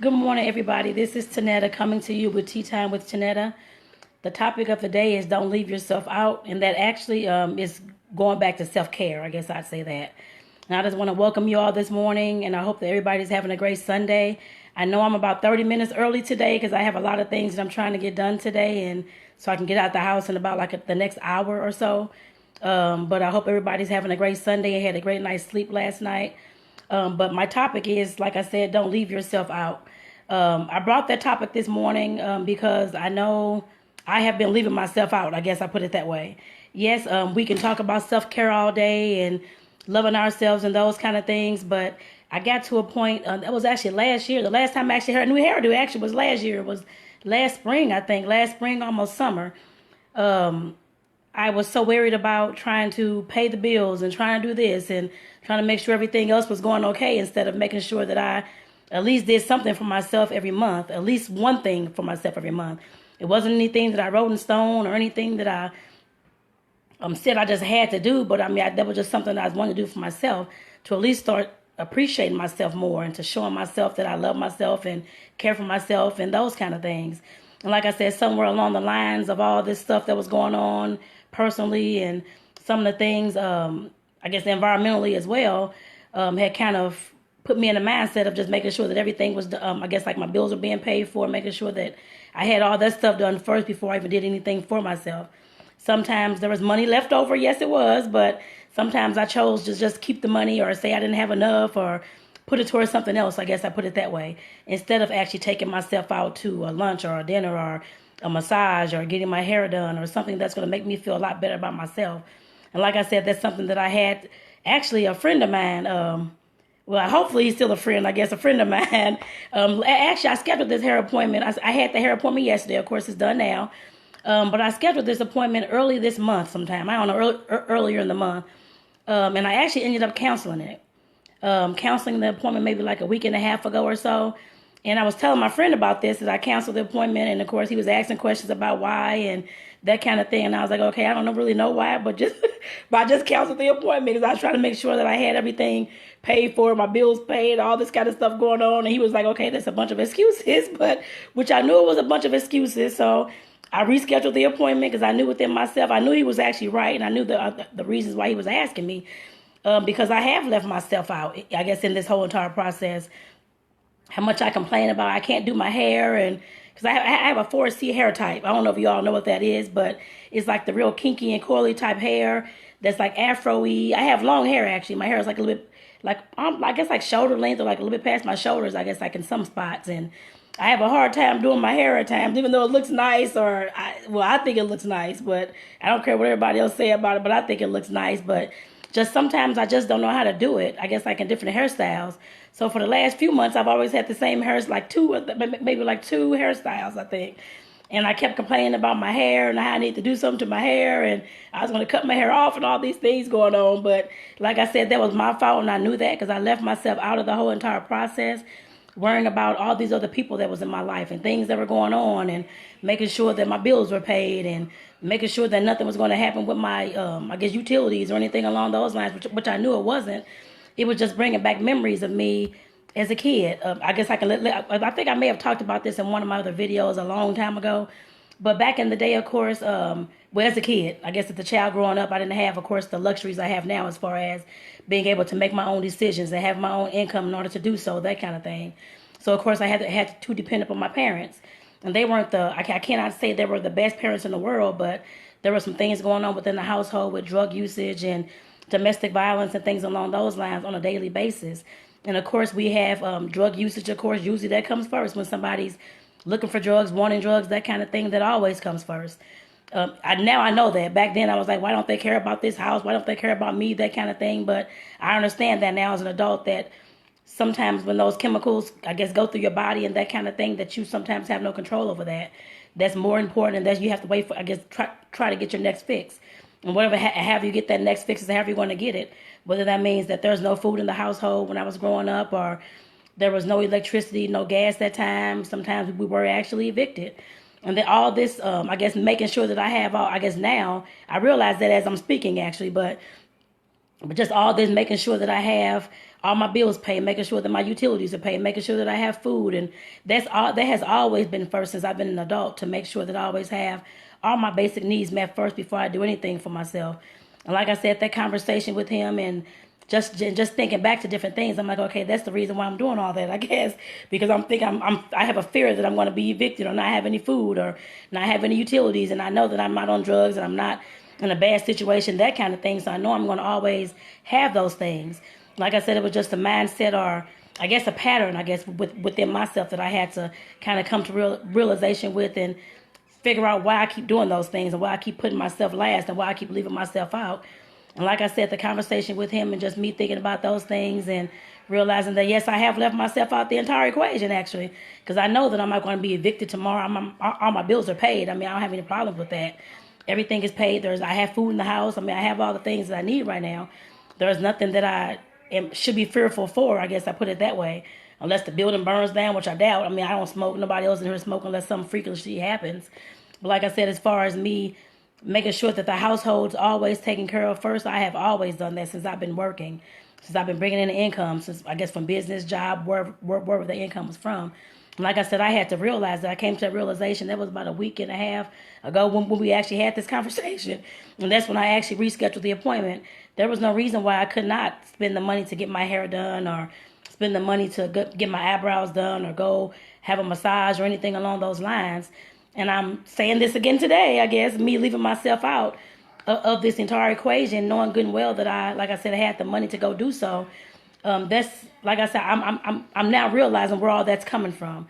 Good morning, everybody. This is Tonetta coming to you with Tea Time with Tonetta. The topic of the day is don't leave yourself out, and that actually is going back to self-care. I guess I'd say that. And I just want to welcome you all this morning, and I hope that everybody's having a great Sunday. I know I'm about 30 minutes early today because I have a lot of things that I'm trying to get done today, and so I can get out the house in about like the next hour or so. But I hope everybody's having a great Sunday and had a great night's sleep last night. But my topic is, like I said, don't leave yourself out. I brought that topic this morning because I know I have been leaving myself out. I guess I put it that way. Yes, we can talk about self-care all day and loving ourselves and those kind of things, but I got to a point, that was actually last year. The last time I actually heard a new hairdo actually was last year. It was last spring, I think. Last spring, almost summer. I was so worried about trying to pay the bills and trying to do this and trying to make sure everything else was going okay instead of making sure that I at least did something for myself every month, at least one thing for myself every month. It wasn't anything that I wrote in stone or anything that I said I just had to do, but I mean, that was just something I wanted to do for myself to at least start appreciating myself more and to showing myself that I love myself and care for myself and those kind of things. And like I said, somewhere along the lines of all this stuff that was going on personally and some of the things, I guess environmentally as well, had kind of put me in a mindset of just making sure that everything was, I guess like my bills were being paid for, making sure that I had all that stuff done first before I even did anything for myself. Sometimes there was money left over, yes it was, but sometimes I chose to just keep the money or say I didn't have enough or put it towards something else. I guess I put it that way. Instead of actually taking myself out to a lunch or a dinner or a massage or getting my hair done or something that's going to make me feel a lot better about myself. And like I said, that's something that I had, actually a friend of mine, well, hopefully he's still a friend, I guess, a friend of mine. Actually, I scheduled this hair appointment. I had the hair appointment yesterday. Of course, it's done now. But I scheduled this appointment early this month sometime. I don't know, earlier in the month. And I actually ended up canceling it. Counseling the appointment maybe like a week and a half ago or so. And I was telling my friend about this as I canceled the appointment. And, of course, he was asking questions about why and that kind of thing. And I was like, okay, I don't really know why, but I just canceled the appointment because I was trying to make sure that I had everything paid for, my bills paid, all this kind of stuff going on. And he was like, okay, that's a bunch of excuses, but which I knew it was a bunch of excuses. So I rescheduled the appointment because I knew within myself, I knew he was actually right. And I knew the reasons why he was asking me because I have left myself out, I guess, in this whole entire process. How much I complain about I can't do my hair, and because I have a 4C hair type. I don't know if you all know what that is, but it's like the real kinky and coily type hair that's like afro-y. I have long hair, actually. My hair is like a little bit, like I guess like shoulder length or like a little bit past my shoulders, I guess, like in some spots. And I have a hard time doing my hair at times, even though it looks nice, or I think it looks nice, but I don't care what everybody else say about it, but I think it looks nice. But just sometimes I just don't know how to do it, I guess, like in different hairstyles. So for the last few months, I've always had the same hairs, like maybe like two hairstyles, I think. And I kept complaining about my hair and how I need to do something to my hair. And I was going to cut my hair off and all these things going on. But like I said, that was my fault. And I knew that because I left myself out of the whole entire process, worrying about all these other people that was in my life and things that were going on and making sure that my bills were paid and making sure that nothing was going to happen with my, I guess, utilities or anything along those lines, which I knew it wasn't. It was just bringing back memories of me as a kid. I guess I think I may have talked about this in one of my other videos a long time ago. But back in the day, of course, well, as a kid, I guess as a child growing up, I didn't have, of course, the luxuries I have now as far as being able to make my own decisions and have my own income in order to do so, that kind of thing. So, of course, I had to depend upon my parents. And they weren't I cannot say they were the best parents in the world, but there were some things going on within the household with drug usage and domestic violence and things along those lines on a daily basis. And of course, we have drug usage, of course, usually that comes first when somebody's looking for drugs, wanting drugs, that kind of thing, that always comes first. Now I know that. Back then I was like, why don't they care about this house? Why don't they care about me? That kind of thing. But I understand that now as an adult that sometimes when those chemicals, I guess, go through your body and that kind of thing, that you sometimes have no control over that. That's more important, and that you have to wait for, I guess, try to get your next fix. And whatever, have you get that next fix is however you're going to get it. Whether that means that there's no food in the household when I was growing up, or there was no electricity, no gas that time. Sometimes we were actually evicted. And then all this, I guess, making sure that I have all, I guess now, I realize that as I'm speaking actually, but But just all this, making sure that I have all my bills paid, making sure that my utilities are paid, making sure that I have food. And that's all, that has always been first since I've been an adult, to make sure that I always have all my basic needs met first before I do anything for myself. And like I said, that conversation with him, and just thinking back to different things, I'm like, okay, that's the reason why I'm doing all that, I guess, because I'm thinking I have a fear that I'm going to be evicted or not have any food or not have any utilities, and I know that I'm not on drugs and I'm not in a bad situation, that kind of thing. So I know I'm going to always have those things. Like I said, it was just a mindset, or I guess a pattern, I guess, within myself that I had to kind of come to realization with, and figure out why I keep doing those things and why I keep putting myself last and why I keep leaving myself out. And like I said, the conversation with him and just me thinking about those things and realizing that, yes, I have left myself out the entire equation, actually, because I know that I'm not going to be evicted tomorrow. All my bills are paid. I mean, I don't have any problems with that. Everything is paid. I have food in the house. I mean, I have all the things that I need right now. There's nothing that I should be fearful for, I guess I put it that way, unless the building burns down, which I doubt. I mean, I don't smoke. Nobody else in here smoking unless something freakishly happens. But like I said, as far as me making sure that the household's always taken care of first, I have always done that since I've been working, since I've been bringing in the income, since, I guess, from business, job, wherever the income was from. And like I said, I had to realize that. I came to that realization, that was about a week and a half ago when we actually had this conversation. And that's when I actually rescheduled the appointment. There was no reason why I could not spend the money to get my hair done, or spend the money to get my eyebrows done, or go have a massage or anything along those lines. And I'm saying this again today, I guess, me leaving myself out of this entire equation, knowing good and well that like I said, I had the money to go do so. That's, like I said, I'm now realizing where all that's coming from.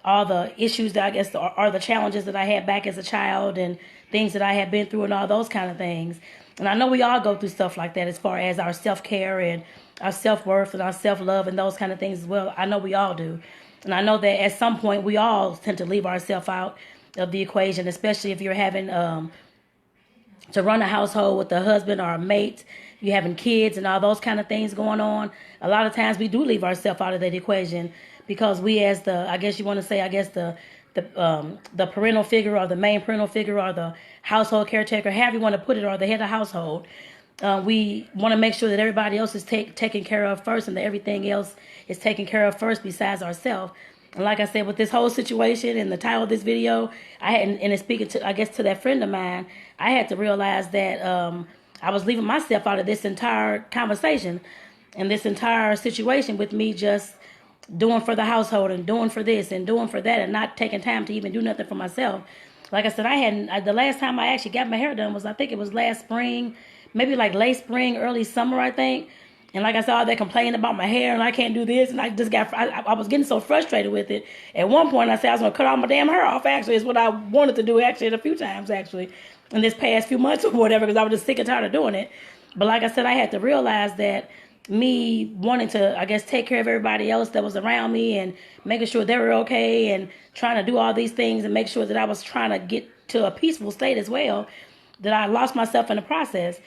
All the issues that I guess are the challenges that I had back as a child, and things that I had been through, and all those kind of things. And I know we all go through stuff like that, as far as our self-care and our self-worth and our self-love and those kind of things as well. I know we all do. And I know that at some point we all tend to leave ourselves out of the equation, especially if you're having to run a household with a husband or a mate, you having kids and all those kind of things going on. A lot of times we do leave ourselves out of that equation, because we, as the, I guess you want to say, I guess the parental figure, or the main parental figure, or the household caretaker, however you want to put it, or the head of household, we want to make sure that everybody else is taken care of first, and that everything else is taken care of first besides ourselves. And like I said, with this whole situation and the title of this video, I had, and it's speaking to, I guess, to that friend of mine, I had to realize that I was leaving myself out of this entire conversation and this entire situation, with me just doing for the household and doing for this and doing for that, and not taking time to even do nothing for myself. Like I said, the last time I actually got my hair done was, I think it was last spring, maybe like late spring, early summer, I think. And like I said, all that complaining about my hair and I can't do this, and I was getting so frustrated with it. At one point, I said I was going to cut all my damn hair off. Actually, is what I wanted to do, actually, a few times, actually, in this past few months or whatever, because I was just sick and tired of doing it. But like I said, I had to realize that me wanting to, I guess, take care of everybody else that was around me, and making sure they were okay, and trying to do all these things, and make sure that I was trying to get to a peaceful state as well, that I lost myself in the process.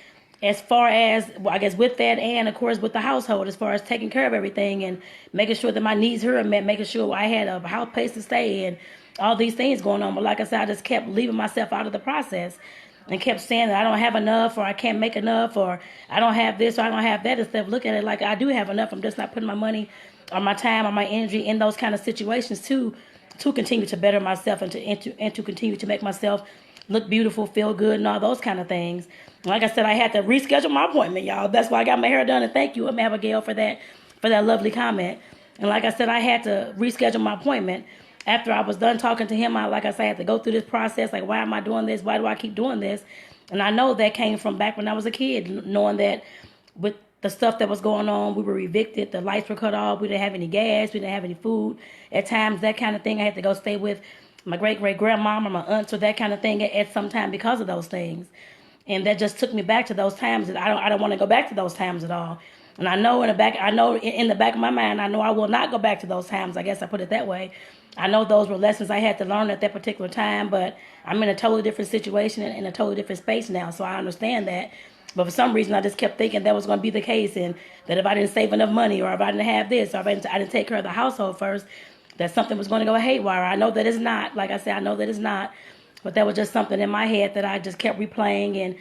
As far as, well, I guess, with that, and of course with the household, as far as taking care of everything and making sure that my needs were met, making sure I had a house place to stay, and all these things going on. But like I said, I just kept leaving myself out of the process, and kept saying that I don't have enough, or I can't make enough, or I don't have this, or I don't have that, instead of looking at it like I do have enough. I'm just not putting my money or my time or my energy in those kind of situations to continue to better myself, and to continue to make myself look beautiful, feel good, and all those kind of things. Like I said, I had to reschedule my appointment, y'all. That's why I got my hair done, and thank you, Abigail, for that lovely comment. And like I said, I had to reschedule my appointment after I was done talking to him. Like I said, I had to go through this process. Like, why am I doing this? Why do I keep doing this? And I know that came from back when I was a kid, knowing that with the stuff that was going on, we were evicted, the lights were cut off, we didn't have any gas, we didn't have any food. At times, that kind of thing, I had to go stay with my great-great-grandmom or my aunts or that kind of thing at some time because of those things. And that just took me back to those times that I don't want to go back to those times at all. And I know in the back of my mind, I know I will not go back to those times. I guess I put it that way. I know those were lessons I had to learn at that particular time, but I'm in a totally different situation and in a totally different space now, so I understand that. But for some reason, I just kept thinking that was going to be the case, and that if I didn't save enough money, or if I didn't have this, or if I didn't take care of the household first, that something was going to go haywire. I know that it's not. Like I said, I know that it's not. But that was just something in my head that I just kept replaying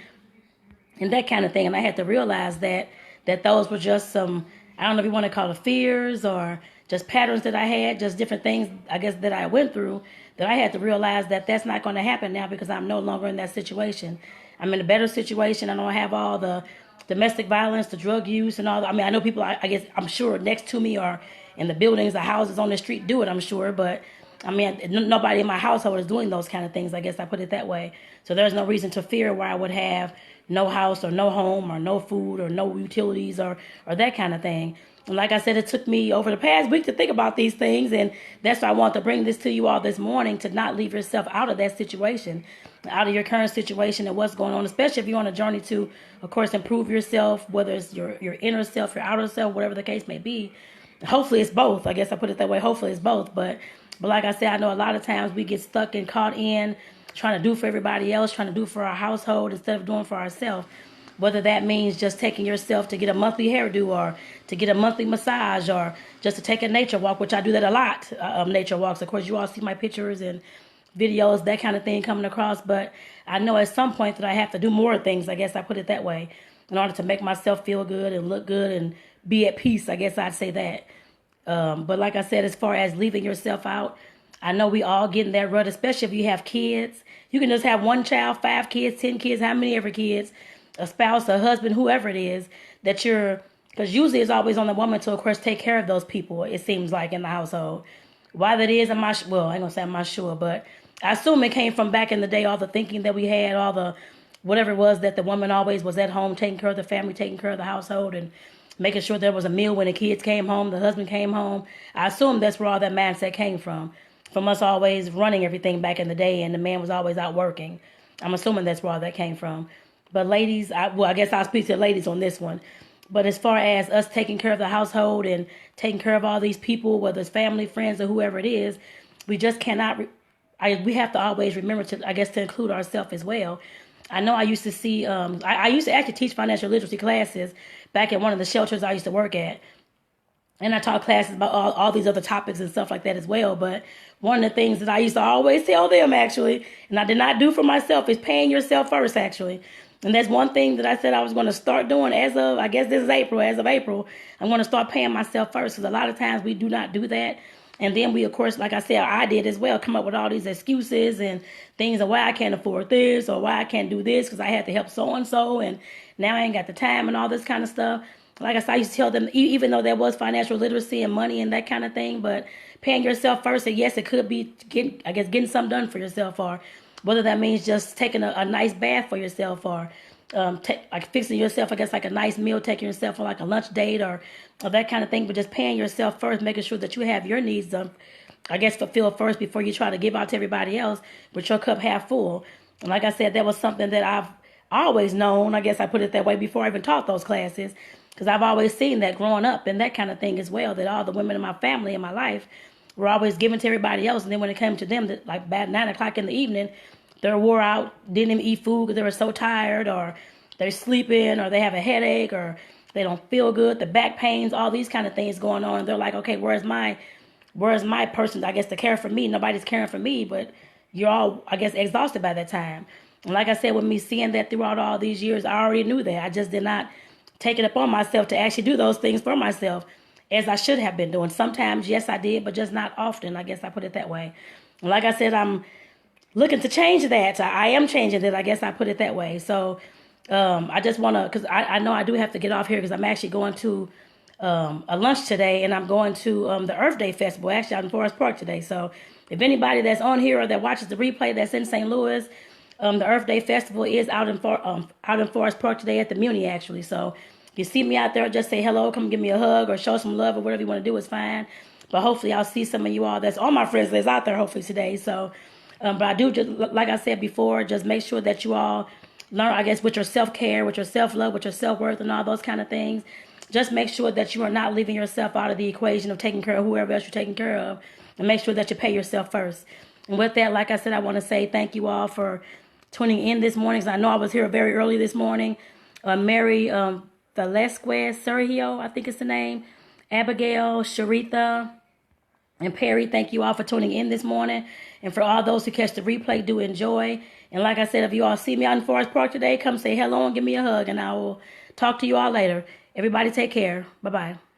and that kind of thing. And I had to realize that that those were just some, I don't know if you want to call it fears or just patterns that I had, just different things, I guess, that I went through, that I had to realize that that's not going to happen now because I'm no longer in that situation. I'm in a better situation. I don't have all the domestic violence, the drug use, and all. I mean, I know people, I guess, I'm sure next to me or in the buildings, the houses on the street do it, I'm sure. But, I mean, nobody in my household is doing those kind of things. I guess I put it that way. So there's no reason to fear where I would have no house or no home or no food or no utilities or that kind of thing. And like I said, it took me over the past week to think about these things, and that's why I want to bring this to you all this morning, to not leave yourself out of that situation, out of your current situation and what's going on, especially if you're on a journey to, of course, improve yourself, whether it's your inner self, your outer self, whatever the case may be. Hopefully it's both. I guess I put it that way. Hopefully it's both. But like I said, I know a lot of times we get stuck and caught in trying to do for everybody else, trying to do for our household instead of doing for ourselves. Whether that means just taking yourself to get a monthly hairdo or to get a monthly massage or just to take a nature walk, which I do that a lot, nature walks. Of course, you all see my pictures and videos, that kind of thing coming across. But I know at some point that I have to do more things, I guess I put it that way, in order to make myself feel good and look good and be at peace. I guess I'd say that. But like I said, as far as leaving yourself out, I know we all get in that rut, especially if you have kids. You can just have one child, 5 kids, 10 kids, how many ever kids, a spouse, a husband, whoever it is, that you're, because usually it's always on the woman to, of course, take care of those people, it seems like, in the household. Why that is, I'm not, well, I ain't going to say I'm not sure, but I assume it came from back in the day, all the thinking that we had, all the, whatever it was, that the woman always was at home taking care of the family, taking care of the household, and making sure there was a meal when the kids came home, the husband came home. I assume that's where all that mindset came from us always running everything back in the day, and the man was always out working. I'm assuming that's where all that came from. But ladies, I guess I'll speak to the ladies on this one. But as far as us taking care of the household and taking care of all these people, whether it's family, friends, or whoever it is, we just cannot, we have to always remember to, I guess, to include ourselves as well. I know I used to see, I used to actually teach financial literacy classes back at one of the shelters I used to work at. And I taught classes about all these other topics and stuff like that as well. But one of the things that I used to always tell them, actually, and I did not do for myself, is paying yourself first, actually. And that's one thing that I said I was going to start doing as of, I guess this is April, as of April, I'm going to start paying myself first. Because a lot of times we do not do that. And then we, of course, like I said, I did as well, come up with all these excuses and things of why I can't afford this or why I can't do this because I had to help so-and-so and now I ain't got the time and all this kind of stuff. Like I said, I used to tell them, even though there was financial literacy and money and that kind of thing, but paying yourself first, and yes, it could be getting something done for yourself, or whether that means just taking a nice bath for yourself, or like fixing yourself, I guess, like a nice meal, taking yourself for like a lunch date or that kind of thing, but just paying yourself first, making sure that you have your needs done, I guess, fulfilled first before you try to give out to everybody else with your cup half full. And like I said, that was something that I've always known, I guess I put it that way, before I even taught those classes. Because I've always seen that growing up and that kind of thing as well, that all the women in my family, in my life, were always giving to everybody else. And then when it came to them, that like about 9 o'clock in the evening, they're wore out, didn't even eat food because they were so tired, or they're sleeping, or they have a headache, or they don't feel good, the back pains, all these kind of things going on. And they're like, okay, where's my person, I guess, to care for me? Nobody's caring for me, but you're all, I guess, exhausted by that time. And like I said, with me seeing that throughout all these years, I already knew that. I just did not take it upon myself to actually do those things for myself as I should have been doing. Sometimes, yes, I did, but just not often. I guess I put it that way. And like I said, I'm looking to change that. I am changing it. I guess I put it that way. So I just want to, because I know I do have to get off here because I'm actually going to a lunch today, and I'm going to the Earth Day Festival, actually out in Forest Park today. So if anybody that's on here or that watches the replay that's in St. Louis, the Earth Day Festival is out in Forest Park today at the Muni, actually. So if you see me out there, just say hello, come give me a hug, or show some love, or whatever you want to do is fine. But hopefully I'll see some of you all that's on my friends list out there hopefully today. So, but I do, just like I said before, just make sure that you all learn, I guess, with your self-care, with your self-love, with your self-worth, and all those kind of things. Just make sure that you are not leaving yourself out of the equation of taking care of whoever else you're taking care of, and make sure that you pay yourself first. And with that, like I said, I want to say thank you all for tuning in this morning, because I know I was here very early this morning. Mary Velasquez Sergio, I think it's the name, Abigail, Sharitha, and Perry, thank you all for tuning in this morning. And for all those who catch the replay, do enjoy. And like I said, if you all see me out in Forest Park today, come say hello and give me a hug, and I will talk to you all later. Everybody take care. Bye-bye.